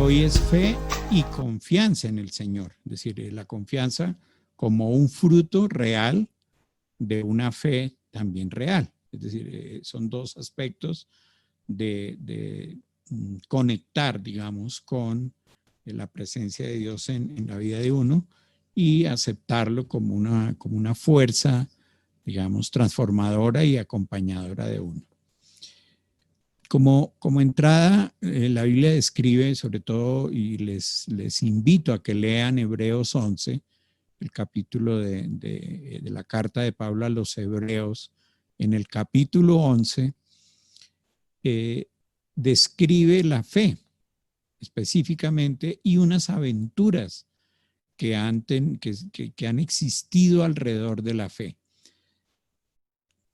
hoy es fe y confianza en el Señor. Es decir, la confianza como un fruto real de una fe también real. Es decir, son dos aspectos de conectar, digamos, con la presencia de Dios en la vida de uno y aceptarlo como una fuerza, digamos, transformadora y acompañadora de uno. Como entrada, la Biblia describe sobre todo, y les invito a que lean Hebreos 11, el capítulo de la carta de Pablo a los Hebreos. En el capítulo 11 describe la fe específicamente y unas aventuras que han existido alrededor de la fe.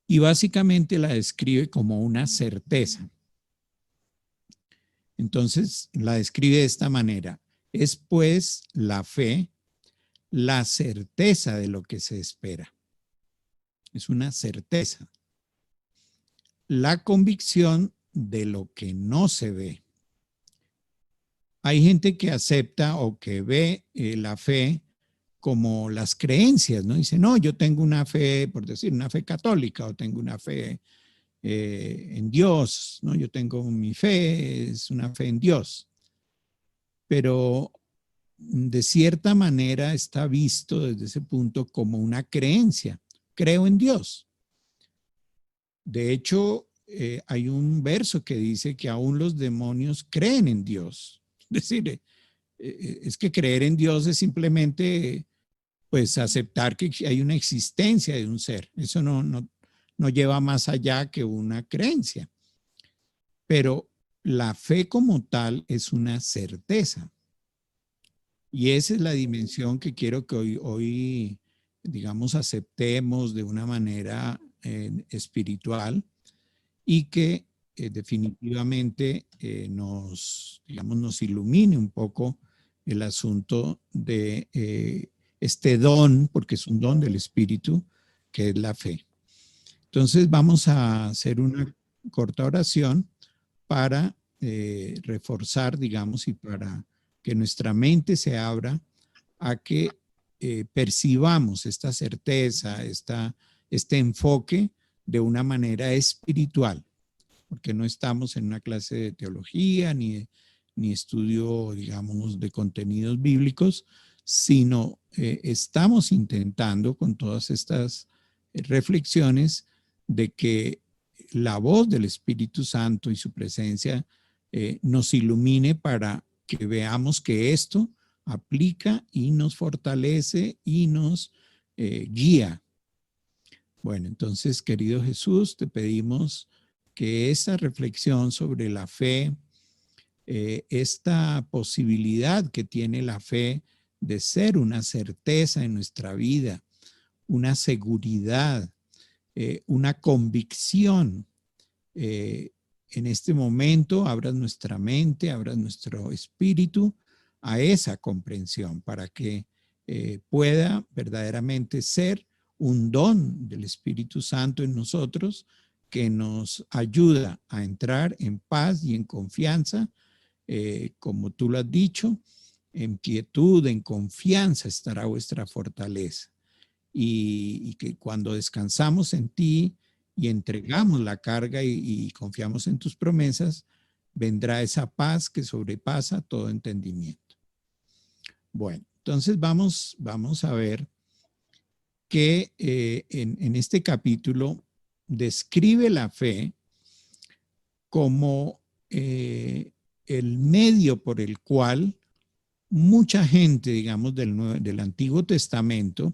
Y básicamente la describe como una certeza. Entonces la describe de esta manera: es pues la fe la certeza de lo que se espera. Es una certeza. La convicción de lo que no se ve. Hay gente que acepta o que ve la fe como las creencias, ¿no? Dice, no, yo tengo una fe, por decir, una fe católica, o tengo una fe en Dios, ¿no? Yo tengo mi fe, es una fe en Dios. Pero de cierta manera está visto desde ese punto como una creencia. Creo en Dios. De hecho, hay un verso que dice que aún los demonios creen en Dios. Es decir, es que creer en Dios es simplemente pues aceptar que hay una existencia de un ser. Eso no lleva más allá que una creencia. Pero la fe como tal es una certeza. Y esa es la dimensión que quiero que hoy digamos, aceptemos de una manera espiritual y que definitivamente nos ilumine un poco el asunto de este don, porque es un don del Espíritu, que es la fe. Entonces vamos a hacer una corta oración para reforzar, digamos, y para que nuestra mente se abra a que percibamos esta certeza, este enfoque de una manera espiritual, porque no estamos en una clase de teología ni estudio, digamos, de contenidos bíblicos, sino estamos intentando con todas estas reflexiones de que la voz del Espíritu Santo y su presencia nos ilumine para que veamos que esto aplica y nos fortalece y nos guía. Bueno, entonces, querido Jesús, te pedimos que esta reflexión sobre la fe, esta posibilidad que tiene la fe de ser una certeza en nuestra vida, una seguridad, una convicción, en este momento abras nuestra mente, abras nuestro espíritu a esa comprensión para que pueda verdaderamente ser un don del Espíritu Santo en nosotros que nos ayuda a entrar en paz y en confianza, como tú lo has dicho, en quietud, en confianza estará vuestra fortaleza. Y que cuando descansamos en ti y entregamos la carga y confiamos en tus promesas, vendrá esa paz que sobrepasa todo entendimiento. Bueno, entonces vamos a ver que en este capítulo describe la fe como el medio por el cual mucha gente, digamos, del Antiguo Testamento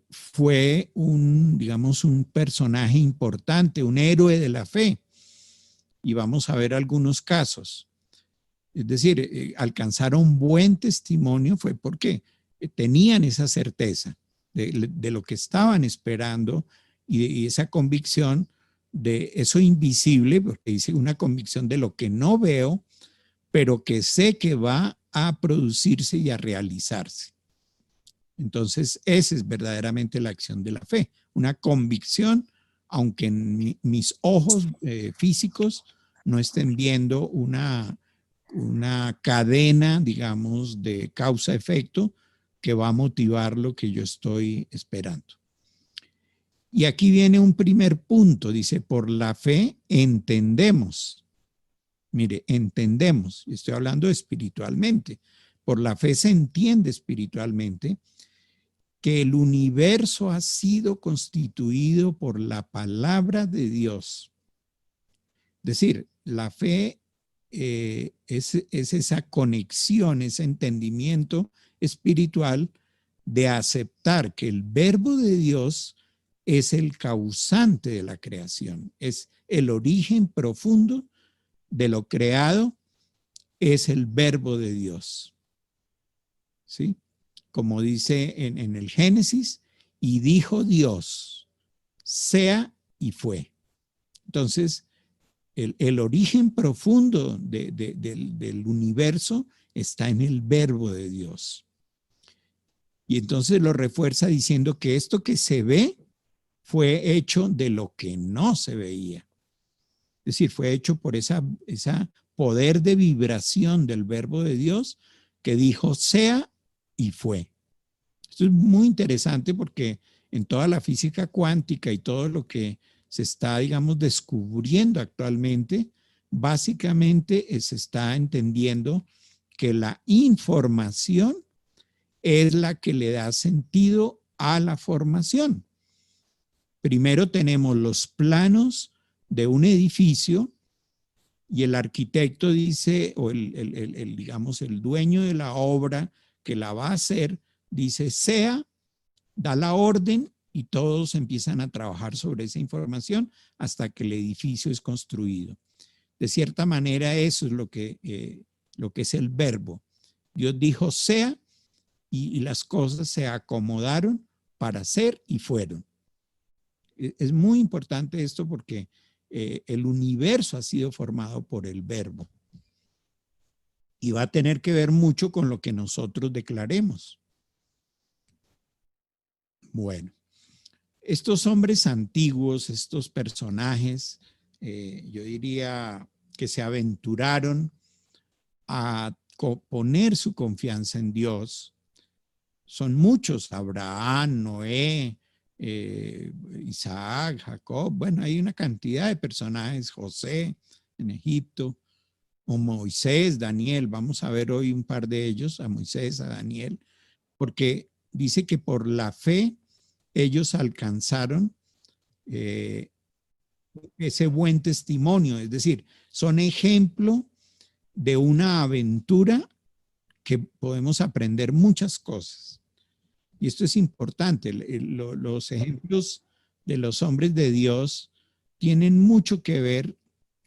fue digamos, un personaje importante, un héroe de la fe. Y vamos a ver algunos casos. Es decir, alcanzaron buen testimonio fue porque tenían esa certeza de lo que estaban esperando y esa convicción de eso invisible, porque dice una convicción de lo que no veo, pero que sé que va a producirse y a realizarse. Entonces, esa es verdaderamente la acción de la fe, una convicción, aunque en mis ojos físicos no estén viendo una una cadena, digamos, de causa-efecto que va a motivar lo que yo estoy esperando. Y aquí viene un primer punto, dice, por la fe entendemos. Mire, entendemos, estoy hablando espiritualmente, por la fe se entiende espiritualmente que el universo ha sido constituido por la palabra de Dios. Es decir, la fe es esa conexión, ese entendimiento espiritual de aceptar que el verbo de Dios es el causante de la creación, es el origen profundo de lo creado, es el verbo de Dios. ¿Sí? Como dice en el Génesis, y dijo Dios, sea y fue. Entonces, el origen profundo del universo está en el verbo de Dios. Y entonces lo refuerza diciendo que esto que se ve fue hecho de lo que no se veía. Es decir, fue hecho por esa poder de vibración del verbo de Dios que dijo sea y fue. Esto es muy interesante porque en toda la física cuántica y todo lo que se está, digamos, descubriendo actualmente, básicamente se está entendiendo que la información es la que le da sentido a la formación. Primero tenemos los planos de un edificio y el arquitecto dice, o digamos, el dueño de la obra que la va a hacer, dice sea, da la orden y todos empiezan a trabajar sobre esa información hasta que el edificio es construido. De cierta manera eso es lo que es el verbo. Dios dijo sea y las cosas se acomodaron para ser y fueron. Es muy importante esto porque el universo ha sido formado por el verbo y va a tener que ver mucho con lo que nosotros declaremos. Bueno, estos hombres antiguos, estos personajes, yo diría que se aventuraron a poner su confianza en Dios. Son muchos, Abraham, Noé, Isaac, Jacob, bueno, hay una cantidad de personajes, José en Egipto, o Moisés, Daniel, vamos a ver hoy un par de ellos, a Moisés, a Daniel, porque dice que por la fe ellos alcanzaron ese buen testimonio, es decir, son ejemplo de una aventura que podemos aprender muchas cosas. Y esto es importante, los ejemplos de los hombres de Dios tienen mucho que ver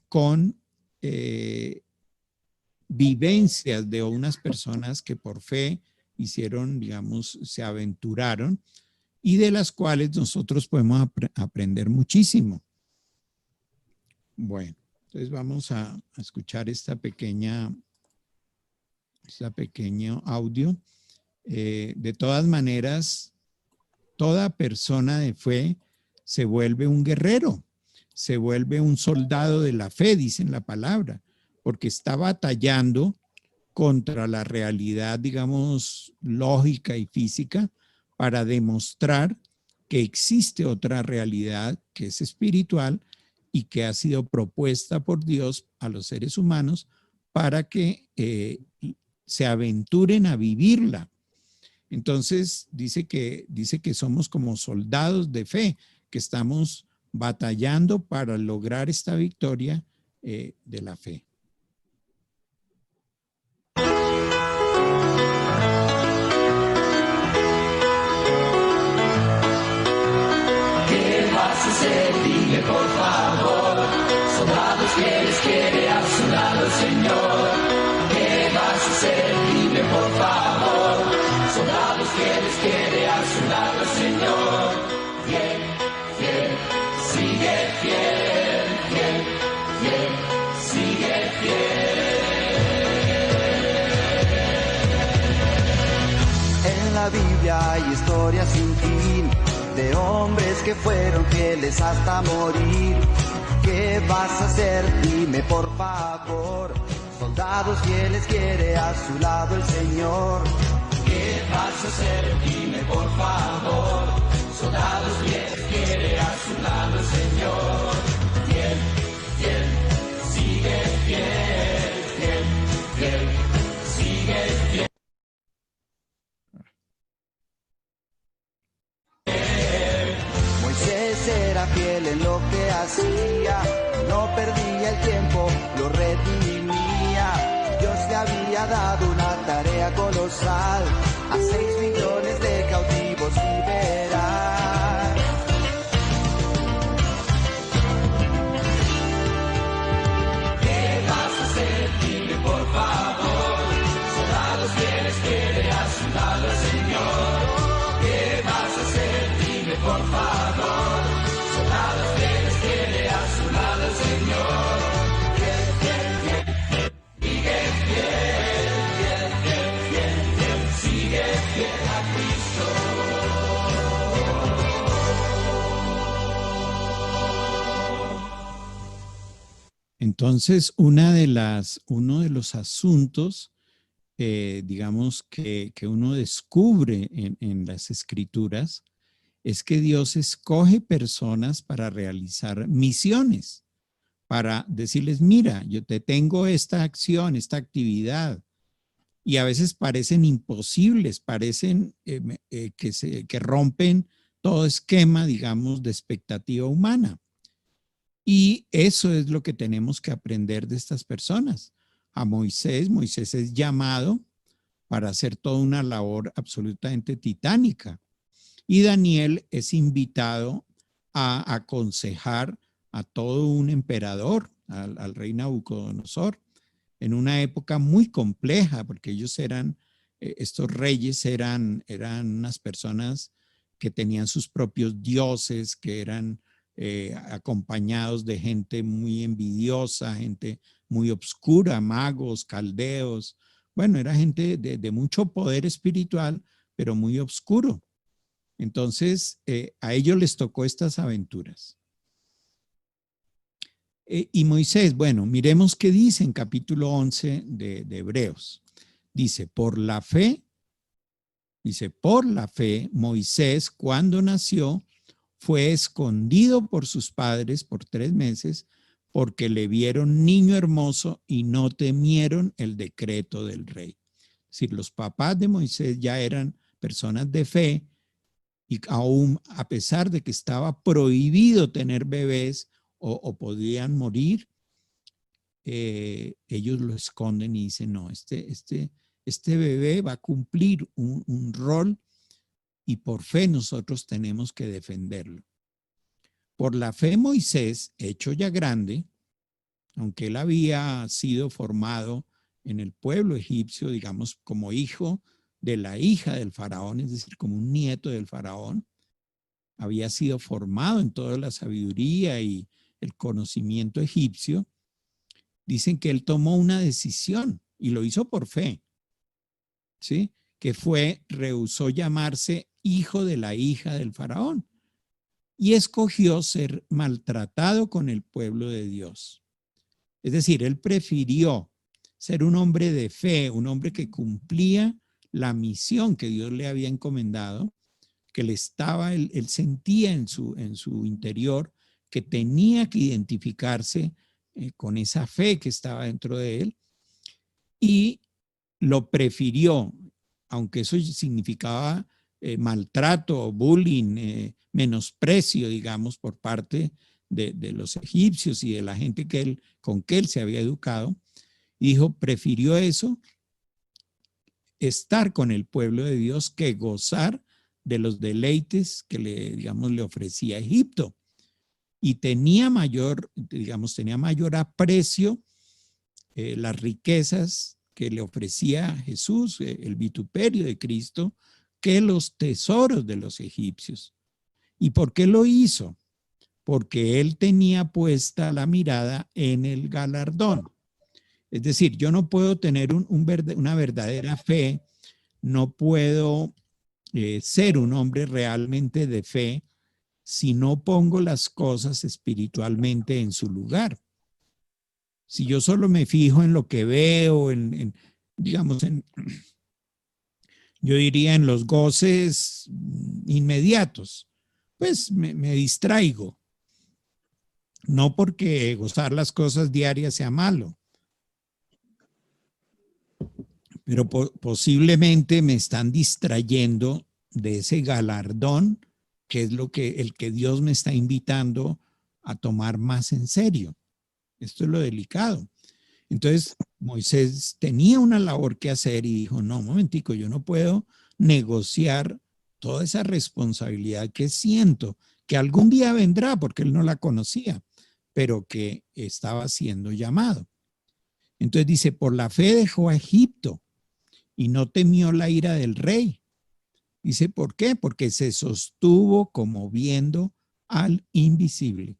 con vivencias de unas personas que por fe hicieron, digamos, se aventuraron y de las cuales nosotros podemos aprender muchísimo. Bueno, entonces vamos a escuchar este pequeño audio. De todas maneras, toda persona de fe se vuelve un guerrero, se vuelve un soldado de la fe, dice en la palabra, porque está batallando contra la realidad, digamos, lógica y física para demostrar que existe otra realidad que es espiritual y que ha sido propuesta por Dios a los seres humanos para que se aventuren a vivirla. Entonces dice que somos como soldados de fe, que estamos batallando para lograr esta victoria de la fe. ¿Qué vas a hacer? Dime por favor. Soldados que les quiere a su lado el Señor. ¿Qué vas a hacer? Dime por favor. Soldados que les quiere a su lado el Señor. Fiel, fiel, sigue fiel, fiel, fiel, sigue fiel. En la Biblia hay historias sin fin de hombres que fueron fieles hasta morir. ¿Qué vas a hacer? Dime por favor. Soldados fieles quiere a su lado el Señor. ¿Qué vas a hacer? Dime por favor. Soldados fieles quiere a su lado el Señor. Fiel, fiel, sigue fiel, fiel, fiel, sigue fiel. Moisés era fiel en lo que hacía, no perdía el tiempo, lo redimía. Dios le había dado una tarea colosal, a 6 millones de cautivos liberar. ¿Qué vas a hacer? Dime por favor. Soldados fieles quiere a su lado el Señor. ¿Qué vas a hacer? Dime por favor. Soldados fieles quiere a su lado el Señor. Fiel, fiel, fiel, sigue fiel, fiel, fiel, fiel, fiel, sigue fiel a Cristo. Entonces, uno de los asuntos, digamos, que uno descubre en las Escrituras es que Dios escoge personas para realizar misiones, para decirles, mira, yo te tengo esta acción, esta actividad, y a veces parecen imposibles, parecen que rompen todo esquema, digamos, de expectativa humana. Y eso es lo que tenemos que aprender de estas personas. A Moisés es llamado para hacer toda una labor absolutamente titánica. Y Daniel es invitado a aconsejar a todo un emperador, al rey Nabucodonosor, en una época muy compleja, porque ellos estos reyes eran unas personas que tenían sus propios dioses, que eran acompañados de gente muy envidiosa, gente muy obscura, magos, caldeos. Bueno, era gente de mucho poder espiritual, pero muy oscuro. Entonces, a ellos les tocó estas aventuras. Y Moisés, bueno, miremos qué dice en capítulo 11 de Hebreos. Dice, por la fe, Moisés, cuando nació, fue escondido por sus padres por 3 meses porque le vieron niño hermoso y no temieron el decreto del rey. Es decir, los papás de Moisés ya eran personas de fe y aún a pesar de que estaba prohibido tener bebés o podían morir, ellos lo esconden y dicen, no, este bebé va a cumplir un rol y por fe nosotros tenemos que defenderlo. Por la fe Moisés, hecho ya grande, aunque él había sido formado en el pueblo egipcio, digamos, como hijo de la hija del faraón, es decir, como un nieto del faraón, había sido formado en toda la sabiduría y el conocimiento egipcio. Dicen que él tomó una decisión y lo hizo por fe, ¿sí? Que rehusó llamarse hijo de la hija del faraón y escogió ser maltratado con el pueblo de Dios. Es decir, él prefirió ser un hombre de fe, un hombre que cumplía la misión que Dios le había encomendado, que él sentía en su interior que tenía que identificarse con esa fe que estaba dentro de él y lo prefirió, aunque eso significaba maltrato, bullying, menosprecio, digamos, por parte de los egipcios y de la gente con que él se había educado. Y dijo, prefirió eso, estar con el pueblo de Dios, que gozar de los deleites que le ofrecía Egipto. Y tenía mayor aprecio las riquezas que le ofrecía Jesús, el vituperio de Cristo, que los tesoros de los egipcios. ¿Y por qué lo hizo? Porque él tenía puesta la mirada en el galardón. Es decir, yo no puedo tener una verdadera fe, no puedo ser un hombre realmente de fe si no pongo las cosas espiritualmente en su lugar. Si yo solo me fijo en lo que veo, digamos, yo diría en los goces inmediatos, pues me distraigo. No porque gozar las cosas diarias sea malo, pero posiblemente me están distrayendo de ese galardón que es el que Dios me está invitando a tomar más en serio. Esto es lo delicado. Entonces, Moisés tenía una labor que hacer y dijo, no, un momentico, yo no puedo negociar toda esa responsabilidad que siento, que algún día vendrá porque él no la conocía, pero que estaba siendo llamado. Entonces dice, por la fe dejó a Egipto y no temió la ira del rey. Dice, ¿por qué? Porque se sostuvo como viendo al invisible.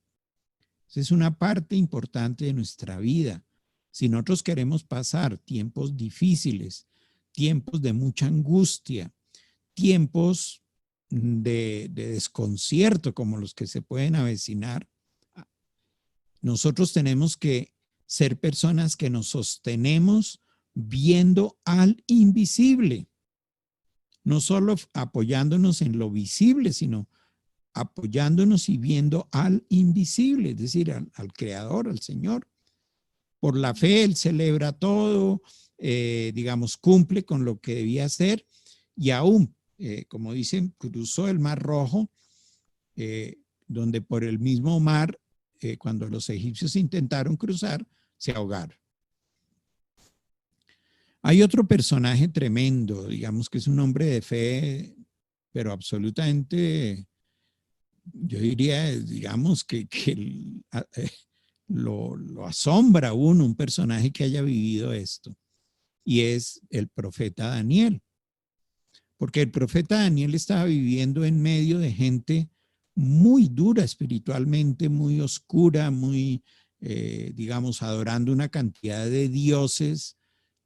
Esa es una parte importante de nuestra vida. Si nosotros queremos pasar tiempos difíciles, tiempos de mucha angustia, tiempos de desconcierto como los que se pueden avecinar, nosotros tenemos que ser personas que nos sostenemos viendo al invisible. No solo apoyándonos en lo visible, sino apoyándonos y viendo al invisible, es decir, al Creador, al Señor. Por la fe él celebra todo, digamos, cumple con lo que debía hacer y aún, como dicen, cruzó el Mar Rojo, donde por el mismo mar, cuando los egipcios intentaron cruzar, se ahogaron. Hay otro personaje tremendo, digamos que es un hombre de fe, pero absolutamente, yo diría, digamos que lo asombra a uno un personaje que haya vivido esto, y es el profeta Daniel. Porque el profeta Daniel estaba viviendo en medio de gente muy dura espiritualmente, muy oscura, muy, digamos, adorando una cantidad de dioses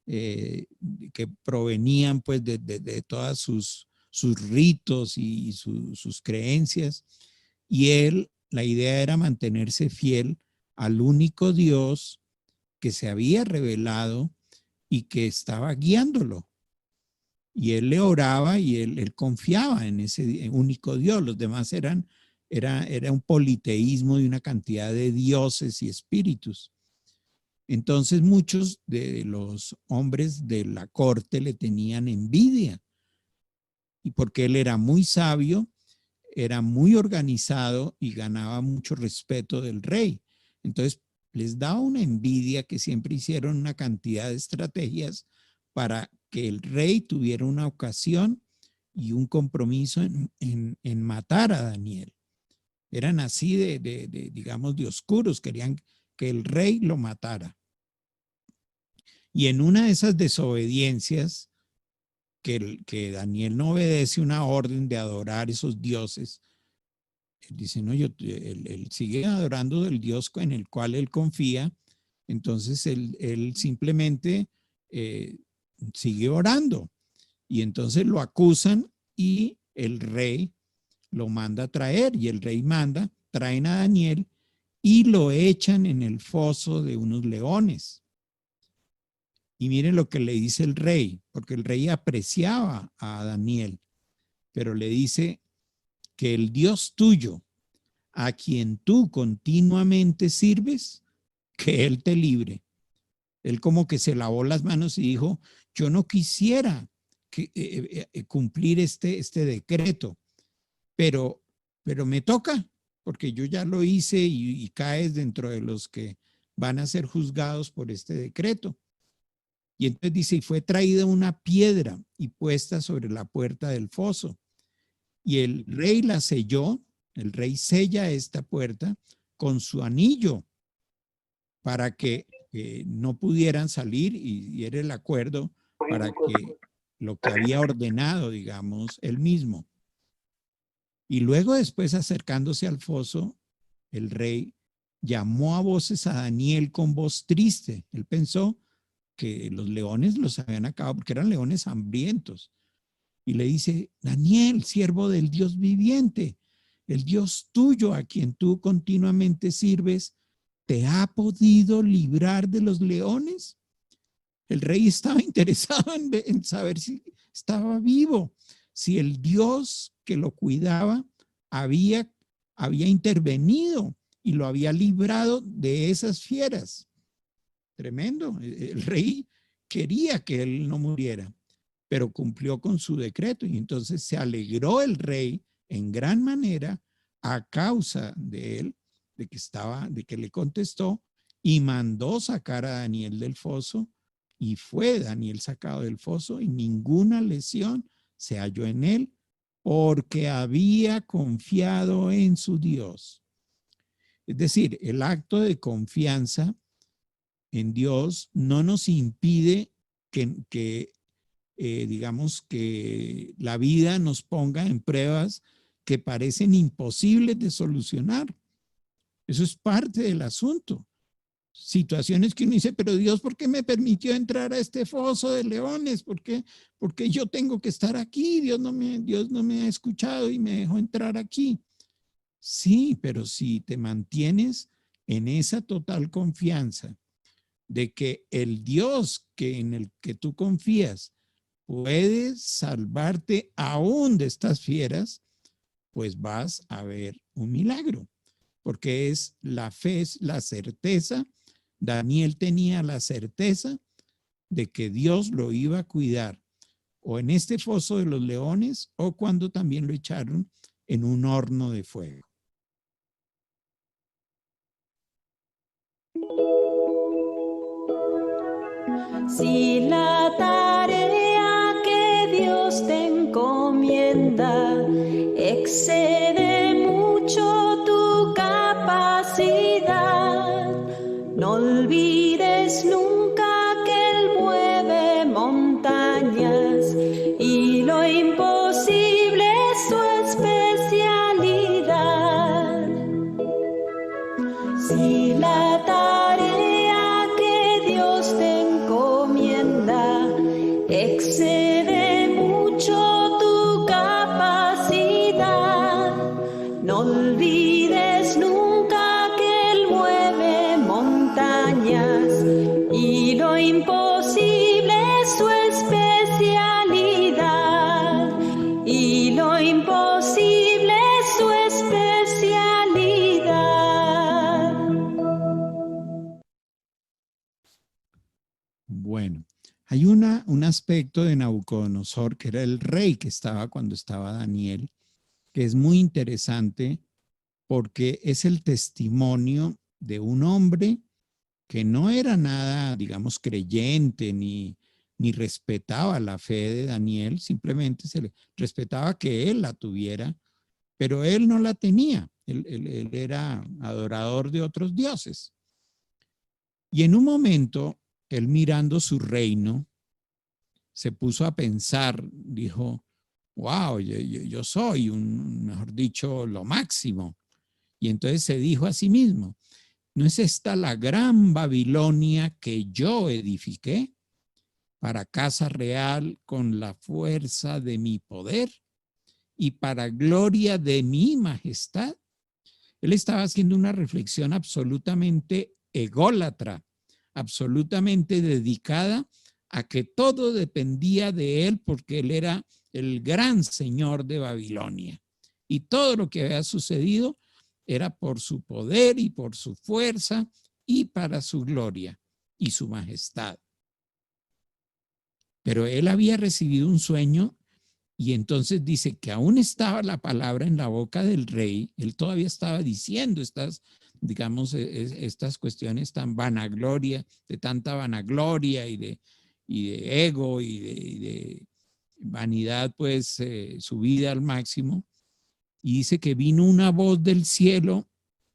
que provenían pues de todas sus ritos y sus creencias. Y él, la idea era mantenerse fiel al único Dios que se había revelado y que estaba guiándolo. Y él le oraba y él confiaba en ese único Dios. Los demás era un politeísmo de una cantidad de dioses y espíritus. Entonces muchos de los hombres de la corte le tenían envidia. Y porque él era muy sabio, era muy organizado y ganaba mucho respeto del rey. Entonces les daba una envidia que siempre hicieron una cantidad de estrategias para que el rey tuviera una ocasión y un compromiso en matar a Daniel. Eran así digamos, de oscuros, querían que el rey lo matara. Y en una de esas desobediencias, que Daniel no obedece una orden de adorar esos dioses, él dice, no, él sigue adorando el Dios en el cual él confía, entonces él simplemente sigue orando. Y entonces lo acusan y el rey lo manda a traer, y el rey manda, traen a Daniel y lo echan en el foso de unos leones. Y miren lo que le dice el rey, porque el rey apreciaba a Daniel, pero le dice que el Dios tuyo, a quien tú continuamente sirves, que él te libre. Él como que se lavó las manos y dijo, yo no quisiera cumplir este decreto, pero me toca, porque yo ya lo hice y caes dentro de los que van a ser juzgados por este decreto. Y entonces dice, y fue traída una piedra y puesta sobre la puerta del foso. Y el rey la selló, el rey sella esta puerta con su anillo para que no pudieran salir, y era el acuerdo para que lo que había ordenado, digamos, él mismo. Y luego después, acercándose al foso, el rey llamó a voces a Daniel con voz triste. Él pensó que los leones los habían acabado porque eran leones hambrientos. Y le dice, Daniel, siervo del Dios viviente, el Dios tuyo a quien tú continuamente sirves, ¿te ha podido librar de los leones? El rey estaba interesado en saber si estaba vivo, si el Dios que lo cuidaba había intervenido y lo había librado de esas fieras. Tremendo. El rey quería que él no muriera, pero cumplió con su decreto y entonces se alegró el rey en gran manera a causa de él, de que le contestó y mandó sacar a Daniel del foso y fue Daniel sacado del foso y ninguna lesión se halló en él porque había confiado en su Dios. Es decir, el acto de confianza en Dios no nos impide que digamos, que la vida nos ponga en pruebas que parecen imposibles de solucionar. Eso es parte del asunto. Situaciones que uno dice, pero Dios, ¿por qué me permitió entrar a este foso de leones? ¿Por qué yo tengo que estar aquí? Dios no me ha escuchado y me dejó entrar aquí. Sí, pero si te mantienes en esa total confianza de que el Dios en el que tú confías puede salvarte aún de estas fieras, pues vas a ver un milagro, porque es la fe, es la certeza. Daniel tenía la certeza de que Dios lo iba a cuidar, o en este foso de los leones, o cuando también lo echaron en un horno de fuego. Si la tarea que Dios te encomienda excede mucho tu capacidad, no olvides nunca que Él mueve montañas y lo imposible es su especialidad. Si la tarea que Dios te encomienda excede mucho tu capacidad, no olvides nunca que Él mueve montañas y lo imposible es su especialidad, y lo imposible es su especialidad. Bueno, hay un aspecto de Nabucodonosor, que era el rey que estaba cuando estaba Daniel, que es muy interesante porque es el testimonio de un hombre que no era nada, digamos, creyente ni respetaba la fe de Daniel, simplemente se le respetaba que él la tuviera, pero él no la tenía. Él era adorador de otros dioses. Y en un momento, él mirando su reino, se puso a pensar, dijo, wow, yo soy mejor dicho, lo máximo. Y entonces se dijo a sí mismo, ¿no es esta la gran Babilonia que yo edifiqué para casa real con la fuerza de mi poder y para gloria de mi majestad? Él estaba haciendo una reflexión absolutamente ególatra, absolutamente dedicada a que todo dependía de él porque él era el gran señor de Babilonia. Y todo lo que había sucedido era por su poder y por su fuerza y para su gloria y su majestad. Pero él había recibido un sueño y entonces dice que aún estaba la palabra en la boca del rey, él todavía estaba diciendo estas, digamos, estas cuestiones tan vanagloria, de tanta vanagloria y de ego y de vanidad, pues subida al máximo. Y dice que vino una voz del cielo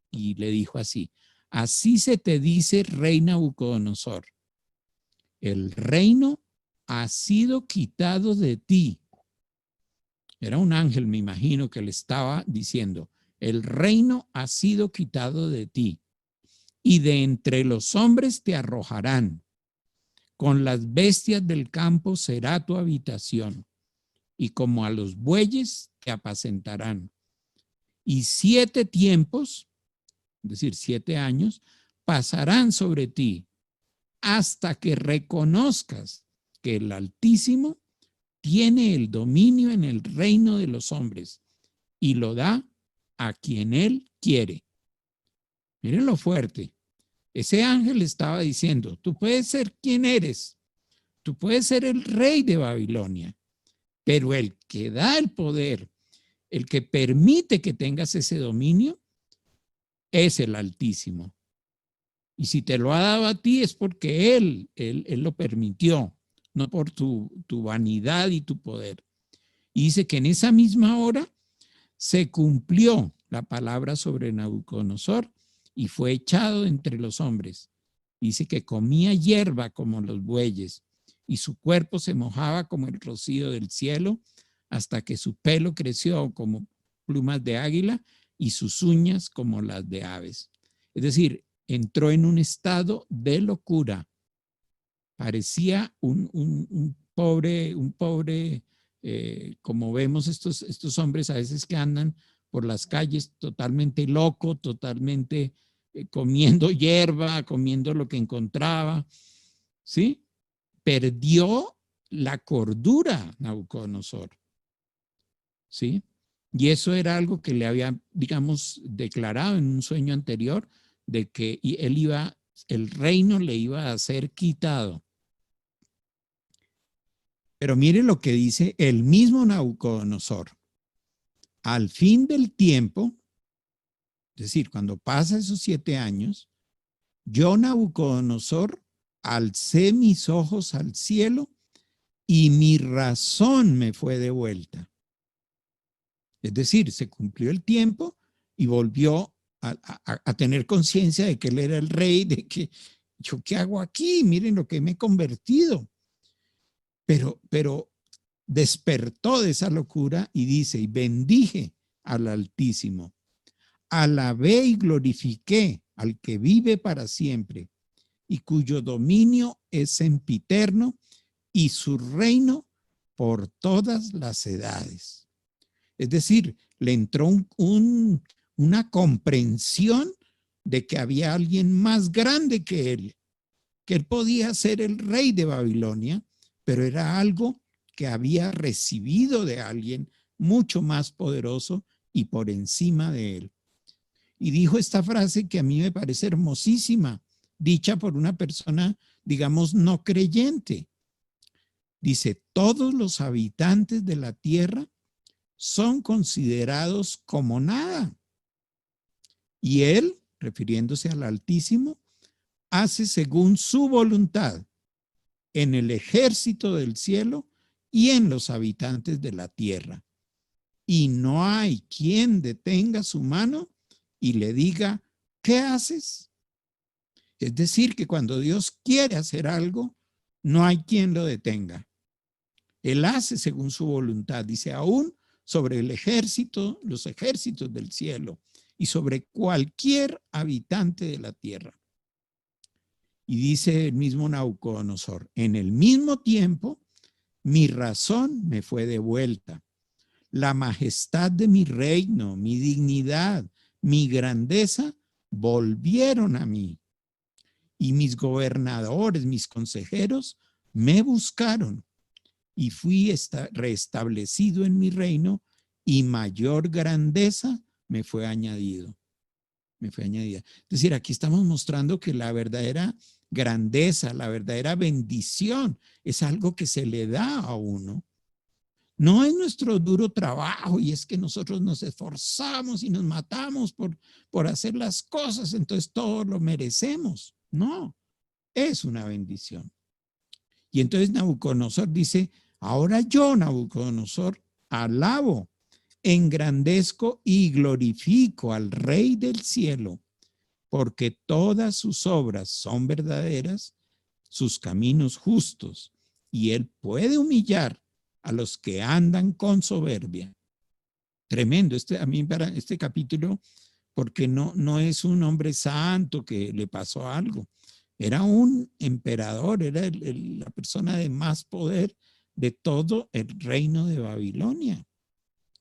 y le dijo así, así se te dice, rey Nabucodonosor, el reino ha sido quitado de ti. Era un ángel, me imagino, que le estaba diciendo, el reino ha sido quitado de ti y de entre los hombres te arrojarán. Con las bestias del campo será tu habitación y como a los bueyes te apacentarán. Y 7 tiempos, es decir, 7 años, pasarán sobre ti hasta que reconozcas que el Altísimo tiene el dominio en el reino de los hombres y lo da a quien él quiere. Miren lo fuerte. Ese ángel estaba diciendo, tú puedes ser quien eres, tú puedes ser el rey de Babilonia, pero el que da el poder, el que permite que tengas ese dominio, es el Altísimo. Y si te lo ha dado a ti es porque Él lo permitió, no por tu vanidad y tu poder. Y dice que en esa misma hora se cumplió la palabra sobre Nabucodonosor y fue echado entre los hombres. Dice que comía hierba como los bueyes y su cuerpo se mojaba como el rocío del cielo hasta que su pelo creció como plumas de águila y sus uñas como las de aves. Es decir, entró en un estado de locura. Parecía un pobre, como vemos estos hombres a veces que andan por las calles totalmente loco, totalmente comiendo hierba, comiendo lo que encontraba, ¿sí? Perdió la cordura Nabucodonosor, ¿sí? Y eso era algo que le había, digamos, declarado en un sueño anterior, de que el reino le iba a ser quitado. Pero miren lo que dice el mismo Nabucodonosor. Al fin del tiempo, es decir, cuando pasa esos 7 años, yo, Nabucodonosor, alcé mis ojos al cielo y mi razón me fue devuelta. Es decir, se cumplió el tiempo y volvió a tener conciencia de que él era el rey, de que yo qué hago aquí, miren lo que me he convertido. Pero despertó de esa locura y dice, y bendije al Altísimo, alabé y glorifiqué al que vive para siempre y cuyo dominio es sempiterno y su reino por todas las edades. Es decir, le entró una comprensión de que había alguien más grande que él podía ser el rey de Babilonia, pero era algo que había recibido de alguien mucho más poderoso y por encima de él. Y dijo esta frase que a mí me parece hermosísima, dicha por una persona, digamos, no creyente. Dice, todos los habitantes de la tierra son considerados como nada. Y él, refiriéndose al Altísimo, hace según su voluntad en el ejército del cielo y en los habitantes de la tierra. Y no hay quien detenga su mano y le diga, ¿qué haces? Es decir, que cuando Dios quiere hacer algo, no hay quien lo detenga. Él hace según su voluntad, dice, aún sobre el ejército, los ejércitos del cielo y sobre cualquier habitante de la tierra. Y dice el mismo Nabucodonosor, en el mismo tiempo, mi razón me fue devuelta. La majestad de mi reino, mi dignidad, mi grandeza, volvieron a mí. Y mis gobernadores, mis consejeros, me buscaron. Y fui restablecido en mi reino y mayor grandeza me fue añadido. Me fue añadida. Es decir, aquí estamos mostrando que la verdadera grandeza, la verdadera bendición es algo que se le da a uno. No es nuestro duro trabajo y es que nosotros nos esforzamos y nos matamos por hacer las cosas, entonces todo lo merecemos. No, es una bendición. Y entonces Nabucodonosor dice, ahora yo, Nabucodonosor, alabo, engrandezco y glorifico al Rey del cielo, porque todas sus obras son verdaderas, sus caminos justos, y él puede humillar a los que andan con soberbia. Tremendo, a mí para este capítulo, porque no es un hombre santo que le pasó algo. Era un emperador, era la persona de más poder de todo el reino de Babilonia.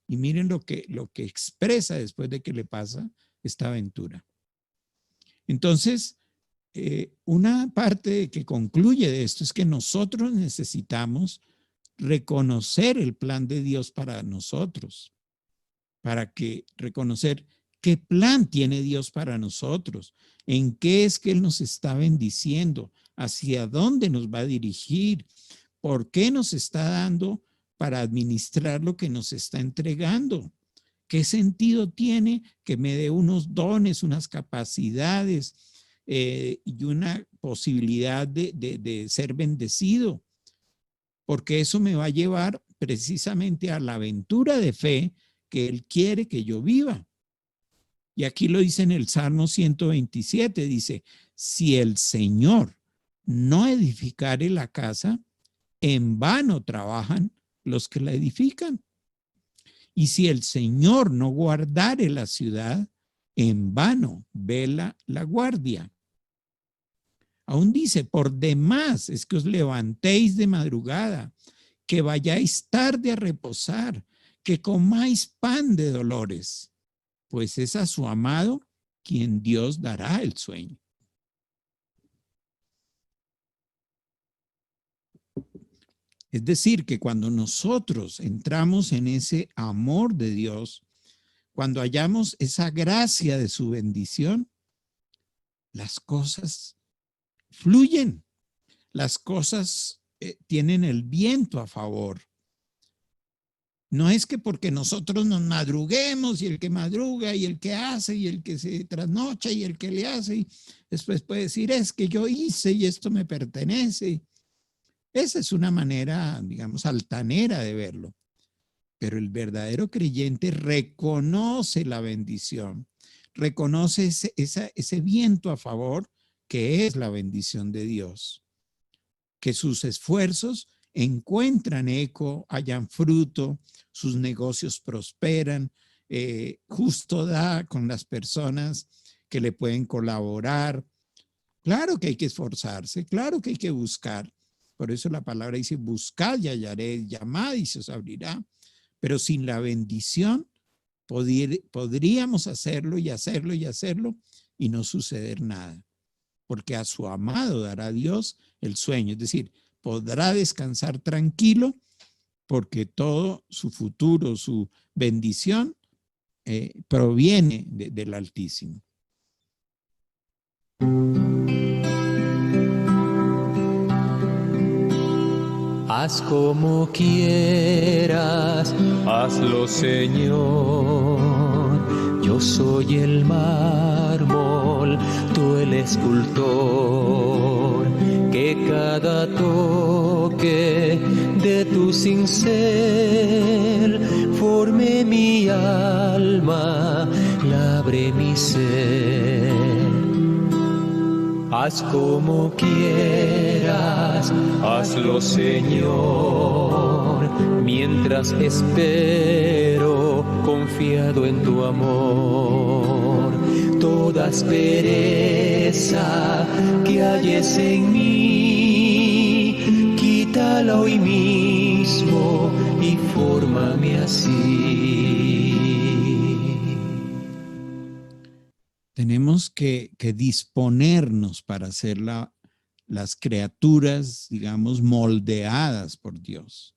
Y miren lo que expresa después de que le pasa esta aventura. Entonces, una parte que concluye de esto es que nosotros necesitamos reconocer el plan de Dios para nosotros, reconocer qué plan tiene Dios para nosotros, en qué es que Él nos está bendiciendo, hacia dónde nos va a dirigir, por qué nos está dando para administrar lo que nos está entregando. ¿Qué sentido tiene que me dé unos dones, unas capacidades y una posibilidad de ser bendecido? Porque eso me va a llevar precisamente a la aventura de fe que Él quiere que yo viva. Y aquí lo dice en el Salmo 127, dice, si el Señor no edificare la casa, en vano trabajan los que la edifican. Y si el Señor no guardare la ciudad, en vano vela la guardia. Aún dice, por demás es que os levantéis de madrugada, que vayáis tarde a reposar, que comáis pan de dolores, pues es a su amado quien Dios dará el sueño. Es decir, que cuando nosotros entramos en ese amor de Dios, cuando hallamos esa gracia de su bendición, las cosas fluyen, las cosas tienen el viento a favor. No es que porque nosotros nos madruguemos y el que madruga y el que hace y el que se trasnocha y el que le hace y después puede decir es que yo hice y esto me pertenece. Esa es una manera, digamos, altanera de verlo. Pero el verdadero creyente reconoce la bendición, reconoce ese viento a favor que es la bendición de Dios. Que sus esfuerzos encuentran eco, hallan fruto, sus negocios prosperan, justo da con las personas que le pueden colaborar. Claro que hay que esforzarse, claro que hay que buscar. Por eso la palabra dice, buscad y hallaréis, llamad y se os abrirá. Pero sin la bendición podríamos hacerlo y hacerlo y hacerlo y no suceder nada. Porque a su amado dará Dios el sueño. Es decir, podrá descansar tranquilo porque todo su futuro, su bendición proviene del Altísimo. Haz como quieras, hazlo, Señor. Yo soy el mármol, tú el escultor, que cada toque de tu cincel forme mi alma, labre mi ser. Haz como quieras, hazlo, Señor, mientras espero confiado en tu amor. Toda aspereza que halles en mí, quítala hoy mismo y fórmame así. Tenemos que disponernos para ser las criaturas, digamos, moldeadas por Dios.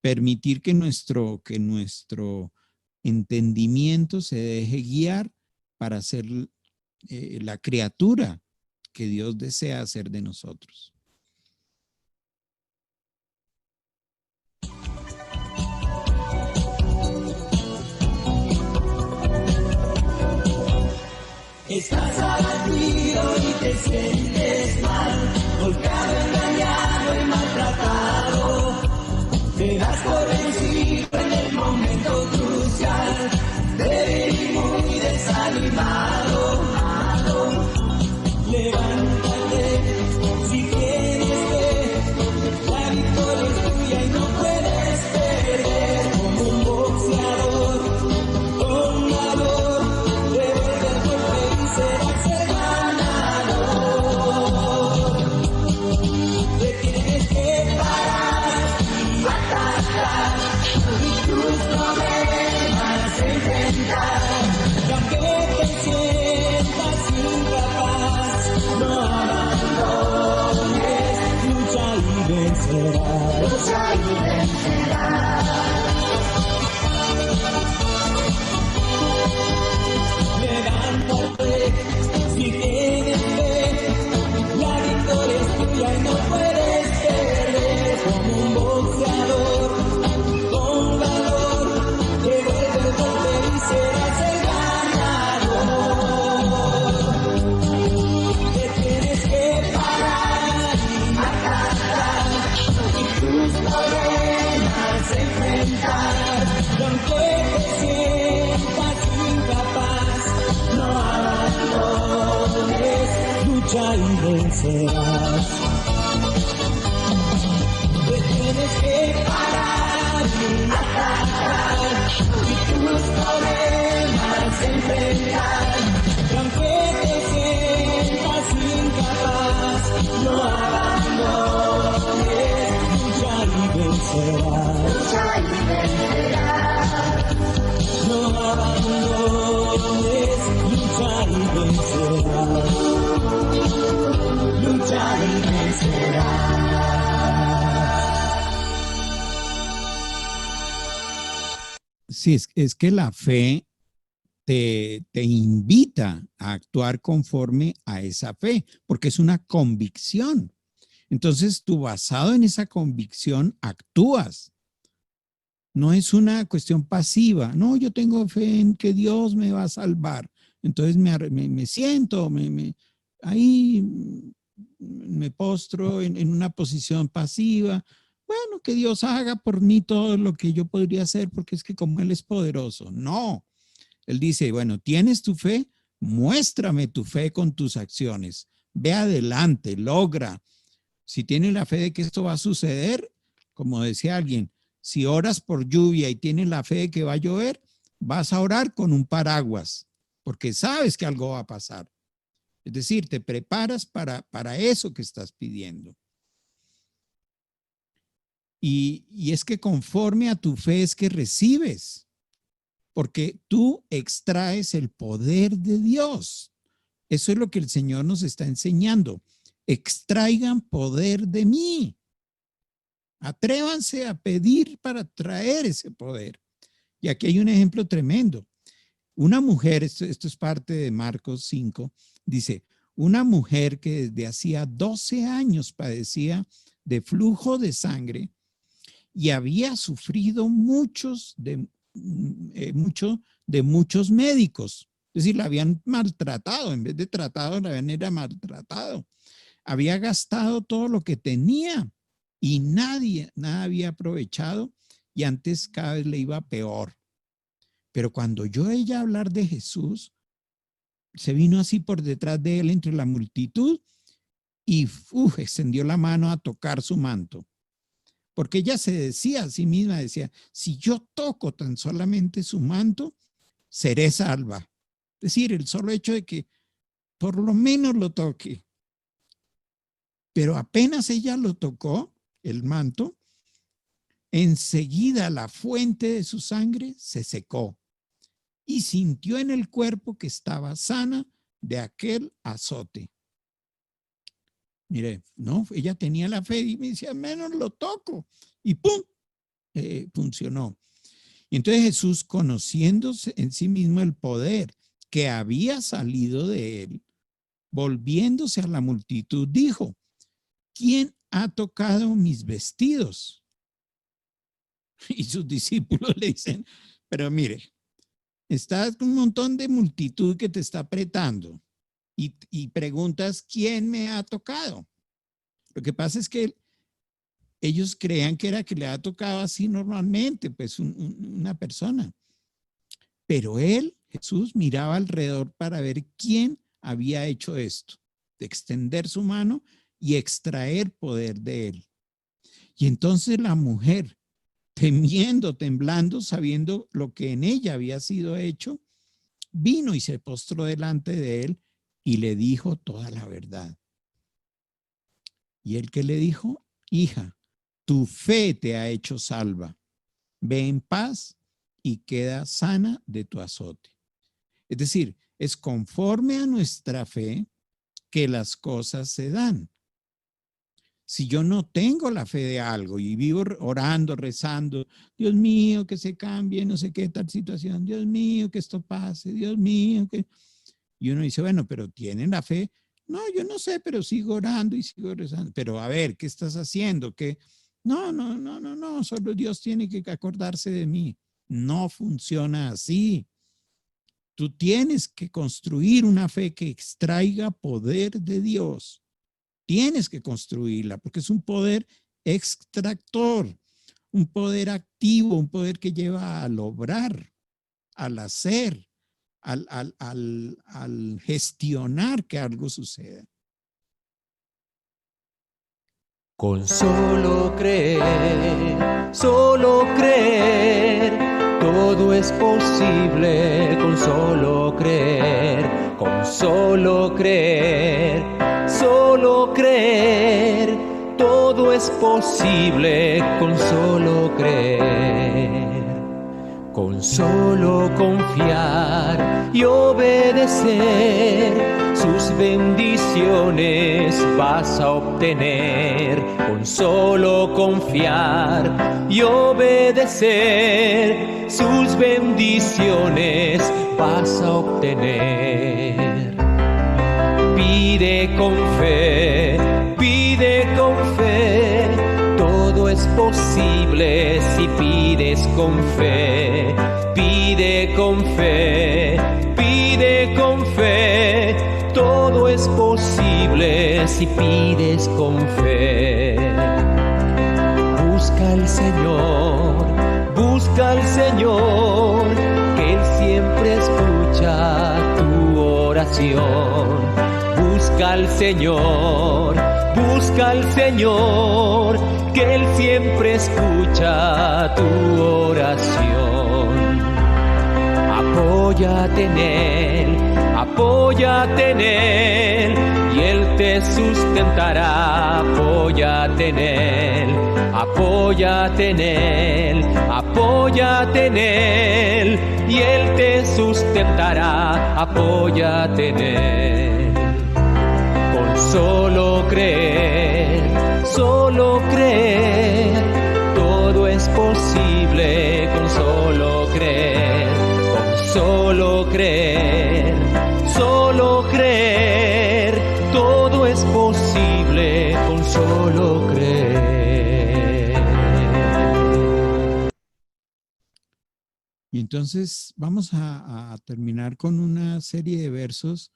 Permitir que nuestro entendimiento se deje guiar para ser la criatura que Dios desea hacer de nosotros. Estás abatido y te sientes mal, golpeado, engañado y maltratado. Te das por vencido en el momento crucial, débil y muy desanimado. Levántate si tienes fe, la victoria es tuya y no puedes perder. Como un boxeador con valor, devuelve el golpe y serás el ganador. vencerás. lucha y vencerás. Levántate, si tienes fe, la victoria es tuya y no puedes perder. Como un boxeador, con valor, devuelve el golpe y serás el ganador. Te tienes que parar y atacar, y tus problemas enfrentar. Y aunque te sientas incapaz, no abandones, lucha y vencerás. Te tienes que parar y atacar, y tus problemas enfrentar. Y aunque te sientas incapaz, no abandones, lucha y vencerás. Lucha y vencerás. No abandones, lucha y vencerás. Lucha y vencerás. Sí, es que la fe te invita a actuar conforme a esa fe, porque es una convicción. Entonces, tú basado en esa convicción actúas. No es una cuestión pasiva. No, yo tengo fe en que Dios me va a salvar. Entonces me siento, ahí me postro en una posición pasiva. Bueno, que Dios haga por mí todo lo que yo podría hacer, porque es que como Él es poderoso. No, Él dice, bueno, ¿tienes tu fe? Muéstrame tu fe con tus acciones. Ve adelante, logra. Si tienes la fe de que esto va a suceder, como decía alguien, si oras por lluvia y tienes la fe de que va a llover, vas a orar con un paraguas, porque sabes que algo va a pasar. Es decir, te preparas para eso que estás pidiendo. Y es que conforme a tu fe es que recibes, porque tú extraes el poder de Dios. Eso es lo que el Señor nos está enseñando. Extraigan poder de mí. Atrévanse a pedir para traer ese poder. Y aquí hay un ejemplo tremendo. Una mujer, esto es parte de Marcos 5, dice, una mujer que desde hacía 12 años padecía de flujo de sangre y había sufrido muchos de muchos médicos. Es decir, la habían maltratado, en vez de tratado, la habían maltratado. Había gastado todo lo que tenía y nada había aprovechado y antes cada vez le iba peor. Pero cuando oyó ella hablar de Jesús, se vino así por detrás de él entre la multitud y extendió la mano a tocar su manto. Porque ella se decía a sí misma, decía, si yo toco tan solamente su manto, seré salva. Es decir, el solo hecho de que por lo menos lo toque. Pero apenas ella lo tocó, el manto, enseguida la fuente de su sangre se secó y sintió en el cuerpo que estaba sana de aquel azote. Mire, no, ella tenía la fe y me decía, menos lo toco. Y ¡pum! Funcionó. Y entonces Jesús, conociéndose en sí mismo el poder que había salido de él, volviéndose a la multitud, dijo, ¿quién ha tocado mis vestidos? Y sus discípulos le dicen, pero mire, estás con un montón de multitud que te está apretando y preguntas, ¿quién me ha tocado? Lo que pasa es que ellos creían que era que le ha tocado así normalmente, pues una persona. Pero él, Jesús, miraba alrededor para ver quién había hecho esto, de extender su mano y extraer poder de él. Y entonces la mujer, temiendo, temblando, sabiendo lo que en ella había sido hecho, vino y se postró delante de él y le dijo toda la verdad. ¿Y él qué le dijo? Hija, tu fe te ha hecho salva. Ve en paz y queda sana de tu azote. Es decir, es conforme a nuestra fe que las cosas se dan. Si yo no tengo la fe de algo y vivo orando, rezando, Dios mío, que se cambie, no sé qué tal situación, Dios mío, que esto pase, Dios mío, que... Y uno dice, bueno, pero ¿tienen la fe? No, yo no sé, pero sigo orando y sigo rezando. Pero a ver, ¿qué estás haciendo? ¿Qué? No, solo Dios tiene que acordarse de mí. No funciona así. Tú tienes que construir una fe que extraiga poder de Dios. Tienes que construirla porque es un poder extractor, un poder activo, un poder que lleva al obrar, al hacer, al gestionar que algo suceda. Con solo creer, todo es posible. Con solo creer, todo es posible. Con solo creer, con solo confiar y obedecer, sus bendiciones vas a obtener. Con solo confiar y obedecer, sus bendiciones vas a obtener. Pide con fe, todo es posible si pides con fe. Pide con fe, todo es posible si pides con fe. Busca al Señor, que Él siempre escucha tu oración. Busca al Señor, que Él siempre escucha tu oración. Apóyate en Él, y Él te sustentará. Apóyate en Él, y Él te sustentará. Apóyate en Él. Con solo creer, todo es posible. Con solo creer, todo es posible. Con solo creer. Y entonces vamos a terminar con una serie de versos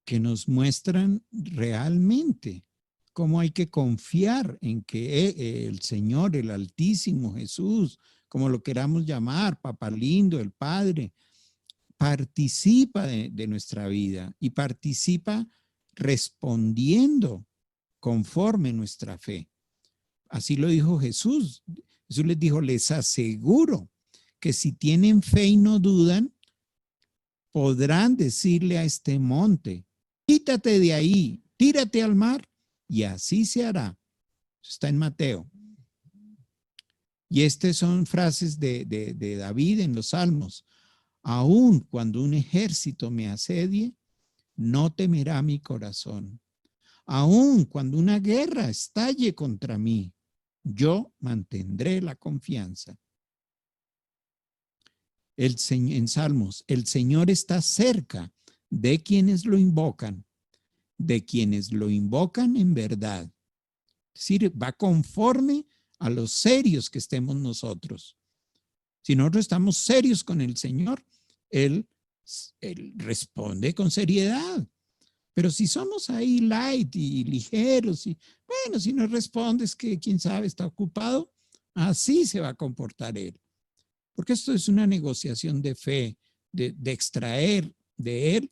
que nos muestran realmente cómo hay que confiar en que el Señor, el Altísimo, Jesús, como lo queramos llamar, Papá Lindo, el Padre, participa de nuestra vida y participa respondiendo conforme nuestra fe. Así lo dijo Jesús. Jesús les dijo, les aseguro que si tienen fe y no dudan, podrán decirle a este monte, quítate de ahí, tírate al mar, y así se hará. Está en Mateo. Y estas son frases de David en los Salmos. Aun cuando un ejército me asedie, no temerá mi corazón. Aun cuando una guerra estalle contra mí, yo mantendré la confianza. En Salmos, el Señor está cerca de quienes lo invocan en verdad. Es decir, va conforme a los serios que estemos nosotros. Si nosotros estamos serios con el Señor, Él responde con seriedad. Pero si somos ahí light y ligeros, y bueno, si no respondes que quién sabe está ocupado, así se va a comportar Él. Porque esto es una negociación de fe, de extraer de Él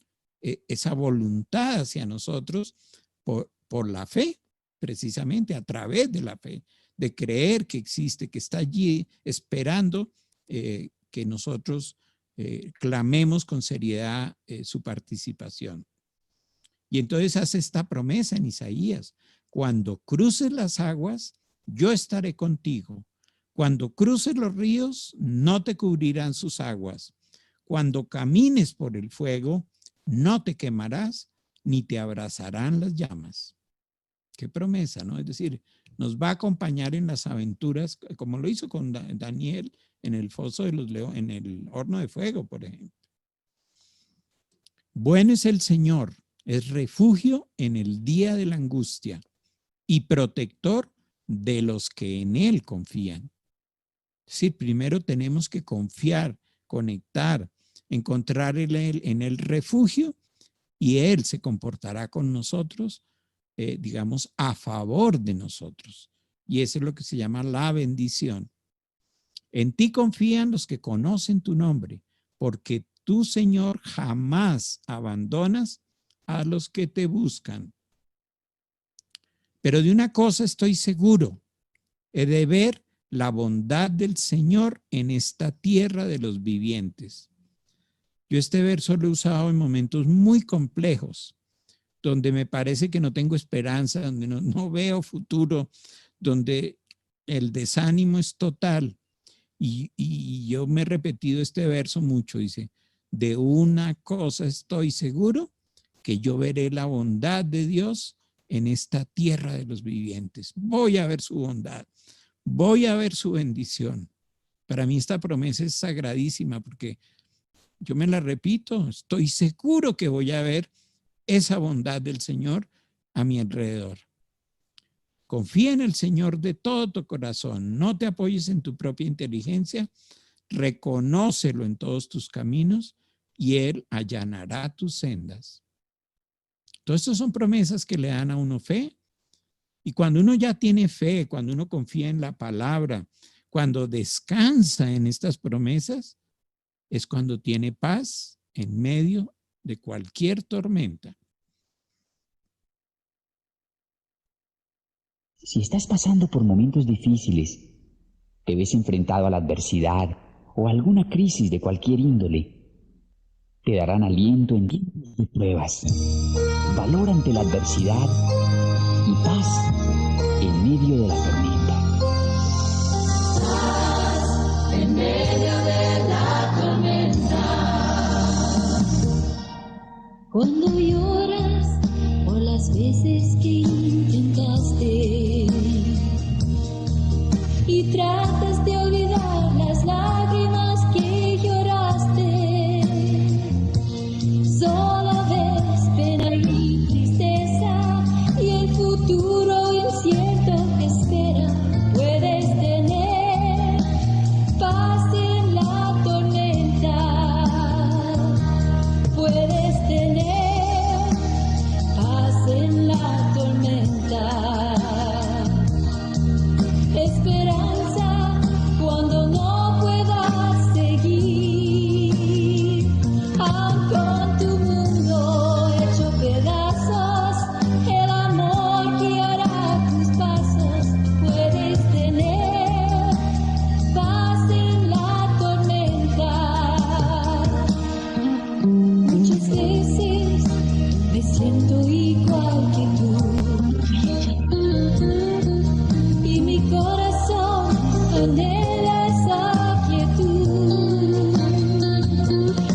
esa voluntad hacia nosotros por la fe, precisamente a través de la fe, de creer que existe, que está allí esperando que nosotros clamemos con seriedad su participación. Y entonces hace esta promesa en Isaías: cuando cruces las aguas, yo estaré contigo. Cuando cruces los ríos, no te cubrirán sus aguas. Cuando camines por el fuego, no te quemarás, ni te abrazarán las llamas. Qué promesa, ¿no? Es decir, nos va a acompañar en las aventuras, como lo hizo con Daniel en el foso de los leones, en el horno de fuego, por ejemplo. Bueno es el Señor, es refugio en el día de la angustia y protector de los que en Él confían. Es decir, primero tenemos que confiar, conectar, encontrar en Él refugio y Él se comportará con nosotros, digamos, a favor de nosotros. Y eso es lo que se llama la bendición. En ti confían los que conocen tu nombre, porque tú, Señor, jamás abandonas a los que te buscan. Pero de una cosa estoy seguro, he de ver la bondad del Señor en esta tierra de los vivientes. Yo este verso lo he usado en momentos muy complejos, donde me parece que no tengo esperanza, donde no veo futuro, donde el desánimo es total. Y yo me he repetido este verso mucho, dice, de una cosa estoy seguro, que yo veré la bondad de Dios en esta tierra de los vivientes. Voy a ver su bondad, voy a ver su bendición. Para mí esta promesa es sagradísima porque yo me la repito, estoy seguro que voy a ver esa bondad del Señor a mi alrededor. Confía en el Señor de todo tu corazón, no te apoyes en tu propia inteligencia, reconócelo en todos tus caminos y Él allanará tus sendas. Todas estas son promesas que le dan a uno fe. Y cuando uno ya tiene fe, cuando uno confía en la palabra, cuando descansa en estas promesas, es cuando tiene paz en medio de cualquier tormenta. Si estás pasando por momentos difíciles, te ves enfrentado a la adversidad o a alguna crisis de cualquier índole, te darán aliento en tiempos de pruebas, valor ante la adversidad y paz en medio de la tormenta. Paz en medio de la tormenta. Cuando lloras por las veces que intentaste y tratas de olvidar las lágrimas que lloraste, solo ves pena y tristeza y el futuro incierto que espera. Puedes tener paz en la tormenta, puedes tener paz en la tormenta. Esperanza cuando no puedas seguir, aun con tu mundo hecho pedazos, el amor guiará tus pasos. Puedes tener paz en la tormenta. Muchas veces me siento igual que tú. Y mi corazón anhela esa quietud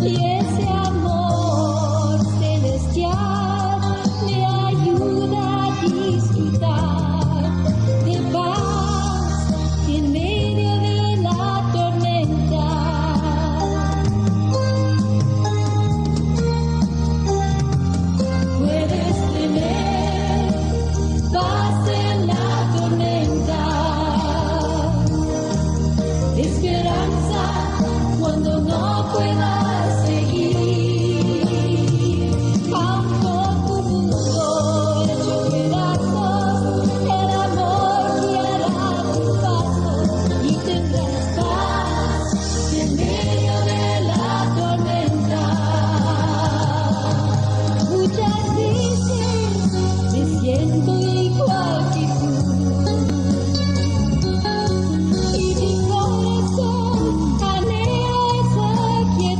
y ese amor celestial me ayuda a disfrutar de paz en medio de la tormenta. Puedes tener paz en la tormenta, esperanza cuando no puedas seguir, aun con tu mundo hecho pedazos, el amor guiará tus pasos y tendrás paz en medio de la tormenta. Muchas veces me siento igual que tú y mi corazón anhela esa quietud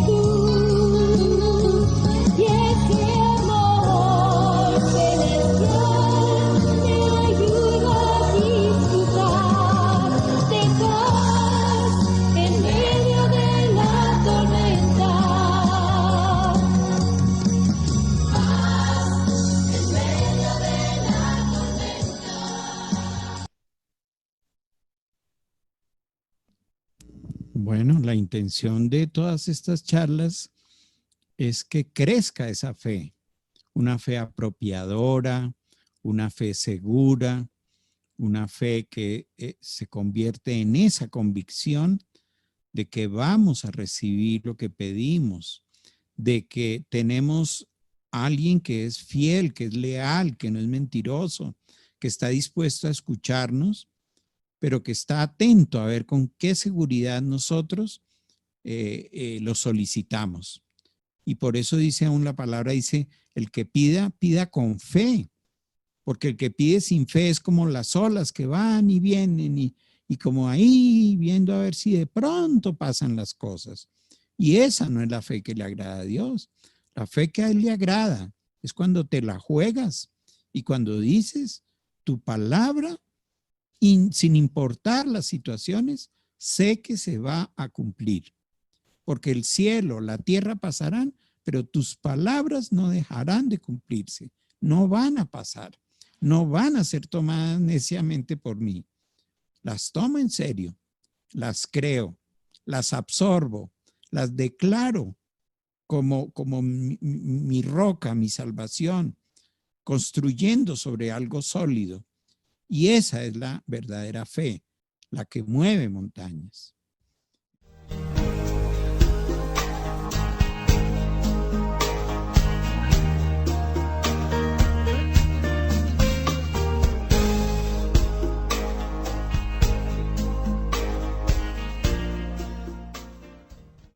Bueno, la intención de todas estas charlas es que crezca esa fe, una fe apropiadora, una fe segura, una fe que se convierte en esa convicción de que vamos a recibir lo que pedimos, de que tenemos a alguien que es fiel, que es leal, que no es mentiroso, que está dispuesto a escucharnos, pero que está atento a ver con qué seguridad nosotros lo solicitamos. Y por eso dice aún la palabra, dice, el que pida, pida con fe, porque el que pide sin fe es como las olas que van y vienen y como ahí viendo a ver si de pronto pasan las cosas. Y esa no es la fe que le agrada a Dios. La fe que a Él le agrada es cuando te la juegas y cuando dices tu palabra, sin importar las situaciones, sé que se va a cumplir. Porque el cielo, la tierra pasarán, pero tus palabras no dejarán de cumplirse. No van a pasar. No van a ser tomadas neciamente por mí. Las tomo en serio, las creo, las absorbo, las declaro como mi roca, mi salvación, construyendo sobre algo sólido. Y esa es la verdadera fe, la que mueve montañas.